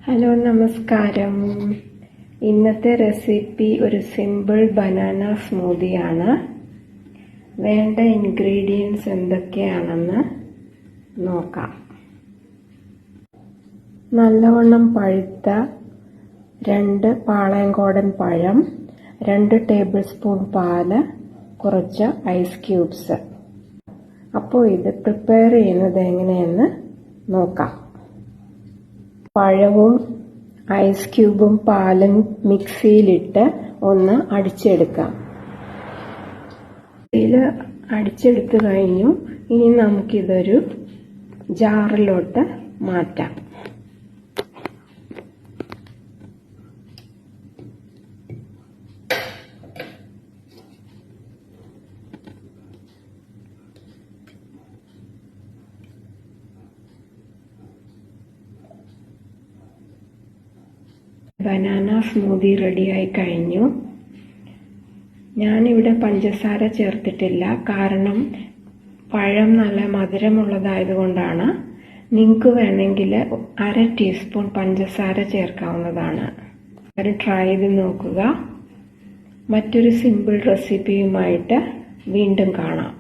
Hello നമസ്കാരം. ഇന്നത്തെ recipe ഒരു സിമ്പിൾ ബനാന സ്മൂത്തിയാണ്. വേണ്ട ഇൻഗ്രീഡിയൻസ് എന്തൊക്കെയാണെന്ന് നോക്കാം. നല്ലവണ്ണം പഴുത്ത 2 പാളയംകോടൻ പഴം, 2 ടേബിൾ സ്പൂൺ പാല്, കുറച്ച് ഐസ് ക്യൂബ്സ്. അപ്പോൾ ഇത് പ്രിപ്പയർ ചെയ്യുന്നത് എങ്ങനെയെന്ന് നോക്കാം. പഴവും ഐസ് ക്യൂബും പാലും മിക്സിയിലിട്ട് ഒന്ന് അടിച്ചെടുക്കാം. ഇതിൽ അടിച്ചെടുത്ത് കഴിഞ്ഞു. ഇനി നമുക്കിതൊരു ജാറിലോട്ട് മാറ്റാം. ബനാന സ്മൂത്തി റെഡിയായി കഴിഞ്ഞു. ഞാനിവിടെ പഞ്ചസാര ചേർത്തിട്ടില്ല, കാരണം പഴം നല്ല മധുരമുള്ളതായതുകൊണ്ടാണ്. നിങ്ങൾക്ക് വേണമെങ്കിൽ 1/2 ടീസ്പൂൺ പഞ്ചസാര ചേർക്കാവുന്നതാണ്. അത് ട്രൈ ചെയ്ത് നോക്കുക. മറ്റൊരു സിമ്പിൾ റെസിപ്പിയുമായിട്ട് വീണ്ടും കാണാം.